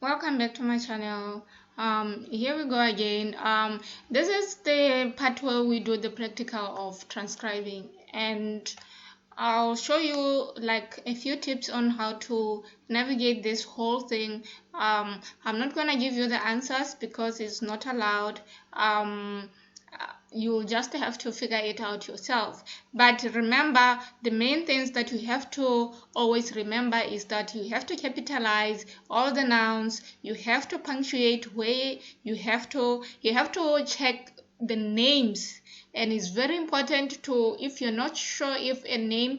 Welcome back to my channel. Here we go again. This is the part where we do the practical of transcribing, and I'll show you like a few tips on how to navigate this whole thing. I'm not gonna give you the answers because it's not allowed. You just have to figure it out yourself. But remember, the main things that you have to always remember is that you have to capitalize all the nouns, you have to punctuate where you have to check the names. And it's very important to, if you're not sure if a name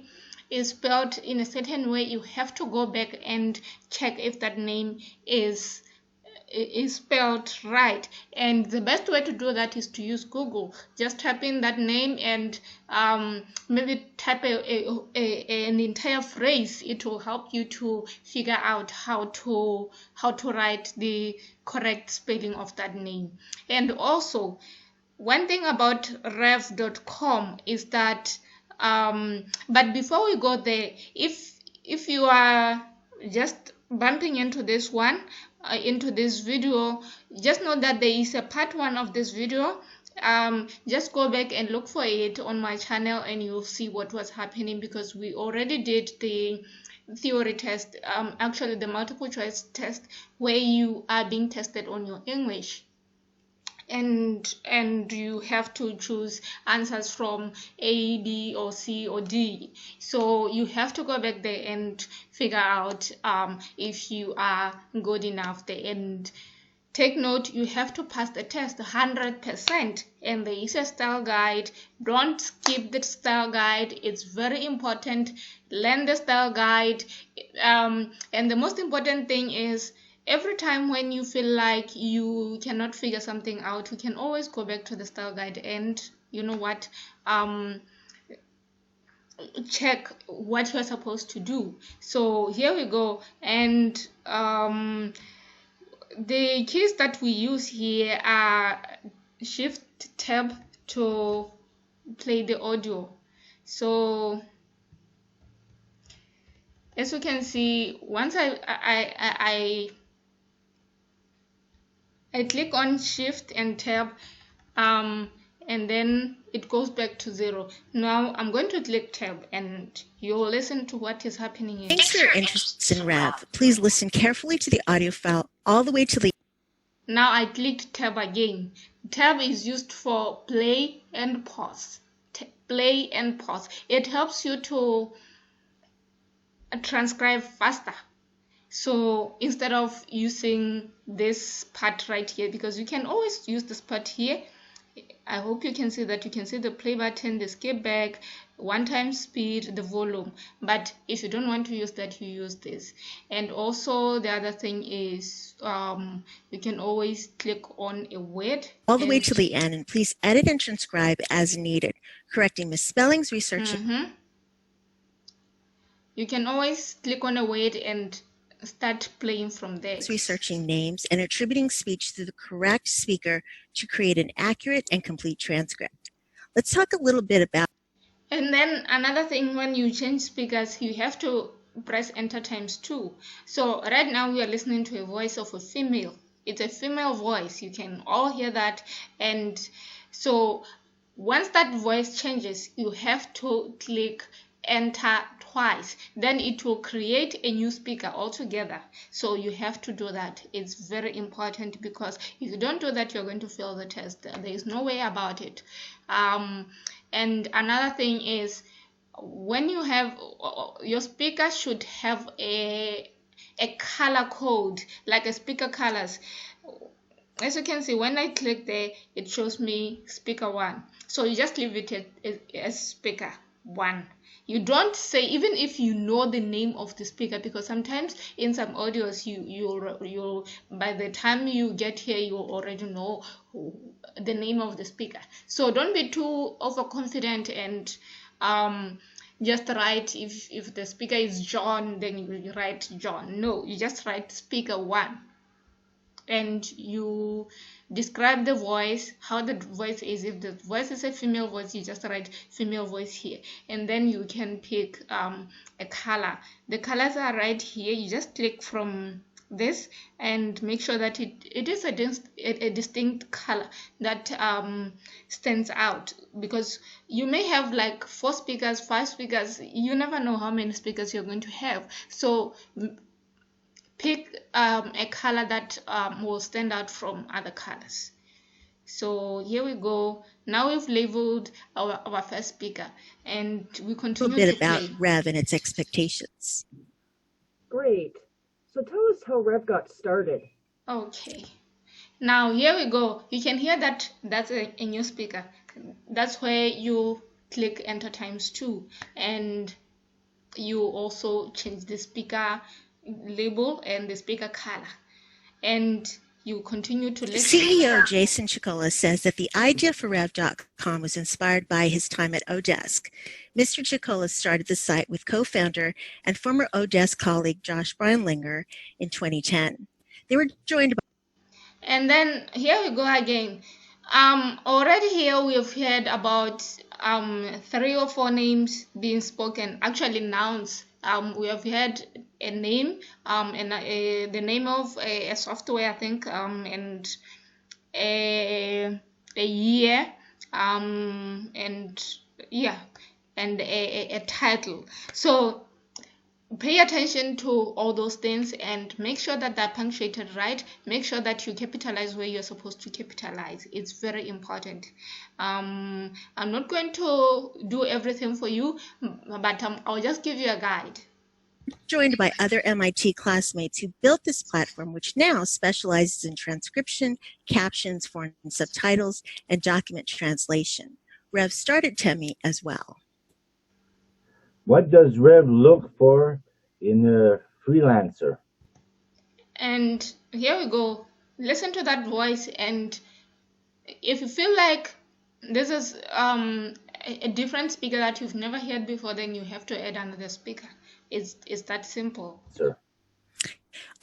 is spelled in a certain way, you have to go back and check if that name is spelled right. And the best way to do that is to use Google. Just type in that name and maybe type an entire phrase. It will help you to figure out how to write the correct spelling of that name. And also, one thing about rev.com is that but before we go there, if you are just bumping into this one, into this video, just know that there is a part 1 of this video. Just go back and look for it on my channel and you'll see what was happening, because we already did the theory test, actually the multiple choice test, where you are being tested on your English. And you have to choose answers from A, B, or C, or D. So you have to go back there and figure out if you are good enough there. And take note, you have to pass the test 100%. And there is a style guide. Don't skip the style guide. It's very important. Learn the style guide. And the most important thing is, every time when you feel like you cannot figure something out, you can always go back to the style guide and, you know what, check what you're supposed to do. So here we go. And the keys that we use here are Shift Tab to play the audio. So as you can see, once I click on Shift and Tab, and then it goes back to 0. Now I'm going to click Tab and you'll listen to what is happening here. Thanks for your interest in Rev. Please listen carefully to the audio file all the way to the... Now I clicked Tab again. Tab is used for play and pause. Play and pause. It helps you to transcribe faster. So instead of using this part right here, because you can always use this part here, I hope you can see that. You can see the play button, the skip back, 1x speed, the volume. But if you don't want to use that, you use this. And also the other thing is, you can always click on a word all the way to the end, and please edit and transcribe as needed, correcting misspellings, researching. You can always click on a word and start playing from there. Researching names and attributing speech to the correct speaker to create an accurate and complete transcript. Let's talk a little bit about... And then another thing, when you change speakers, you have to press enter ×2. So right now we are listening to a voice of a female. It's a female voice. You can all hear that. And so once that voice changes, you have to click enter twice. Then it will create a new speaker altogether. So you have to do that. It's very important, because if you don't do that, you're going to fail the test. There is no way about it. And another thing is, when you have your speaker should have a color code, like a speaker colors. As you can see, when I click there, it shows me speaker 1. So you just leave it as speaker 1. You don't say, even if you know the name of the speaker, because sometimes in some audios you by the time you get here, you already know the name of the speaker. So don't be too overconfident and just write, if the speaker is John, then you write John. No, you just write speaker 1. And you describe the voice, how the voice is. If the voice is a female voice, you just write female voice here. And then you can pick a color. The colors are right here. You just click from this and make sure that it is a distinct color that stands out, because you may have like 4 speakers, 5 speakers, you never know how many speakers you're going to have. So pick a color that will stand out from other colors. So here we go. Now we've labeled our first speaker and we A continue little to bit about play. Rev and its expectations. Great. So tell us how Rev got started. Okay. Now here we go. You can hear that that's a new speaker. That's where you click enter ×2 and you also change the speaker label and the speaker color. And you continue to listen. CEO Jason Chicola says that the idea for Rev.com was inspired by his time at Odesk. Mr. Chicola started the site with co-founder and former Odesk colleague Josh Breinlinger in 2010. They were joined by... And then here we go again. Already here we've heard about 3 or 4 names being spoken, actually nouns. We have heard a name, and the name of a software, I think, and a year, and yeah, and a title. So pay attention to all those things and make sure that they're punctuated right. Make sure that you capitalize where you're supposed to capitalize. It's very important. I'm not going to do everything for you, but I'll just give you a guide. Joined by other MIT classmates who built this platform, which now specializes in transcription, captions, foreign subtitles, and document translation. Rev started Temi as well. What does Rev look for in a freelancer? And here we go. Listen to that voice, and if you feel like this is a different speaker that you've never heard before, then you have to add another speaker. It's that simple. Sir.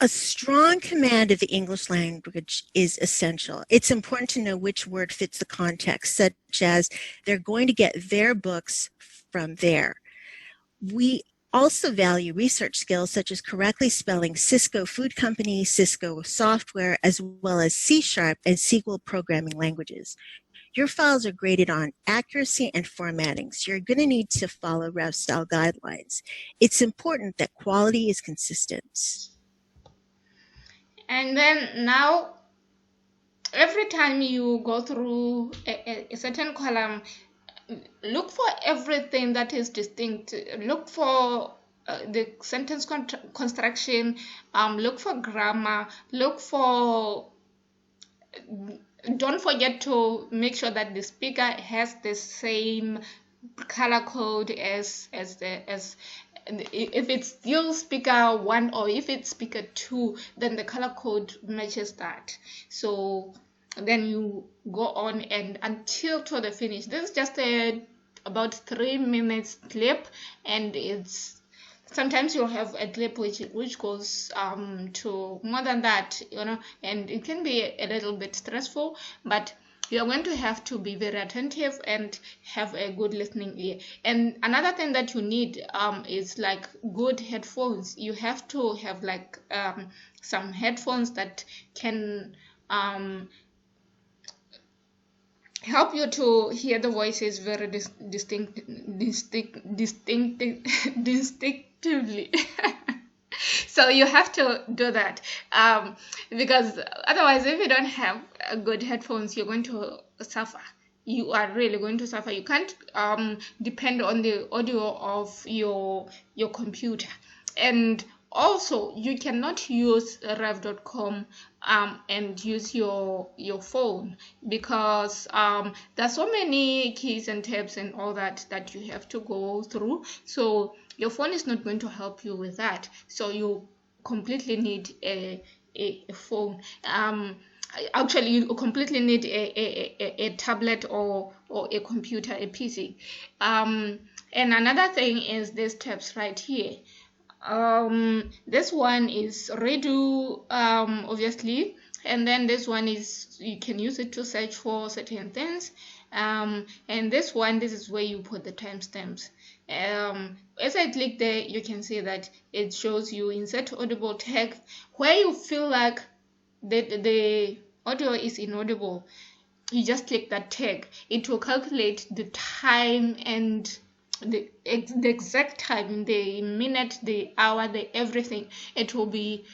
A strong command of the English language is essential. It's important to know which word fits the context, such as they're going to get their books from there. We also value research skills such as correctly spelling Cisco Food Company, Cisco software, as well as C# and SQL programming languages. Your files are graded on accuracy and formatting, so you're going to need to follow Rev style guidelines. It's important that quality is consistent. And then now, every time you go through a certain column, look for everything that is distinct. Look for the sentence construction, look for grammar, look for... Don't forget to make sure that the speaker has the same color code as if it's still speaker 1 or if it's speaker 2, then the color code matches that. So then you go on and until to the finish. This is just about 3 minutes clip, and it's sometimes you'll have a clip which goes to more than that, and it can be a little bit stressful, but you're going to have to be very attentive and have a good listening ear. And another thing that you need is like good headphones. You have to have like some headphones that can help you to hear the voices very distinctively. So you have to do that, because otherwise, if you don't have good headphones, you're going to suffer. You are really going to suffer. You can't depend on the audio of your computer. And also, you cannot use Rev.com and use your phone, because there's so many keys and tabs and all that you have to go through. So your phone is not going to help you with that. So you completely need a phone. Actually, you completely need a tablet or a computer, a PC. And another thing is these tabs right here. This one is redo, obviously, and then this one is, you can use it to search for certain things, and this is where you put the timestamps. As I click there, you can see that it shows you insert audible tag. Where you feel like the audio is inaudible, you just click that tag. It will calculate the time and the exact time, the minute, the hour, the everything. It will be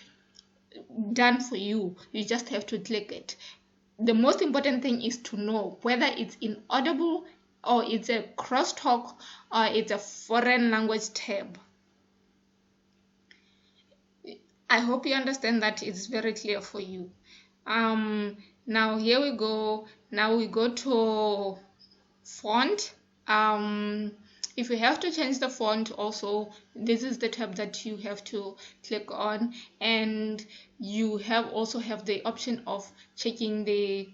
done for you. You just have to click it. The most important thing is to know whether it's inaudible or it's a crosstalk or it's a foreign language tab. I hope you understand that. It's very clear for you. Now here we go. Now we go to font. If you have to change the font also, this is the tab that you have to click on, and you also have the option of checking the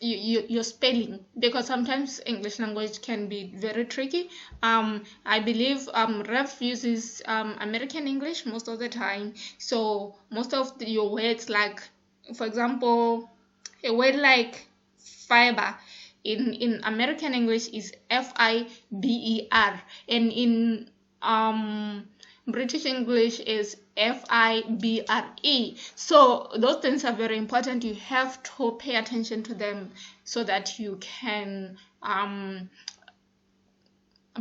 your spelling, because sometimes English language can be very tricky. I believe Rev uses American English most of the time, so most of your words, like for example, a word like fiber in American English is F-I-B-E-R, and in British English is F-I-B-R-E. So those things are very important. You have to pay attention to them so that you can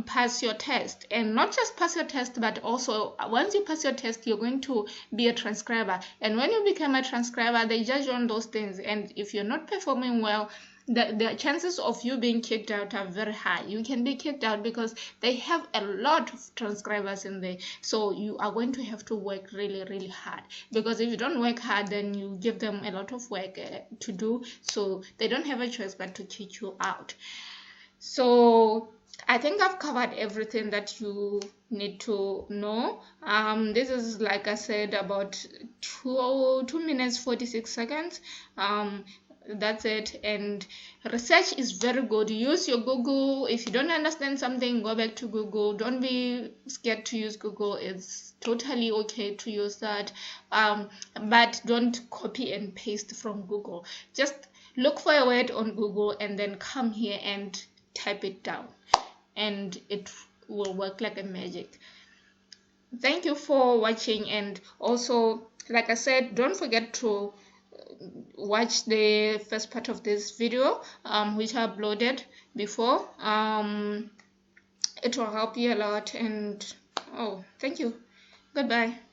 pass your test. And not just pass your test, but also once you pass your test, you're going to be a transcriber. And when you become a transcriber, they judge on those things. And if you're not performing well, the chances of you being kicked out are very high. You can be kicked out because they have a lot of transcribers in there. So you are going to have to work really, really hard, because if you don't work hard, then you give them a lot of work to do. So they don't have a choice but to kick you out. So I think I've covered everything that you need to know. This is, like I said, about 2 minutes 46 seconds. That's it. And research is very good. Use your Google. If you don't understand something, go back to Google. Don't be scared to use Google. It's totally okay to use that, but don't copy and paste from Google. Just look for a word on Google and then come here and type it down, and it will work like a magic. Thank you for watching, and also, like I said, don't forget to watch the first part of this video, which I uploaded before. It will help you a lot, and thank you. Goodbye.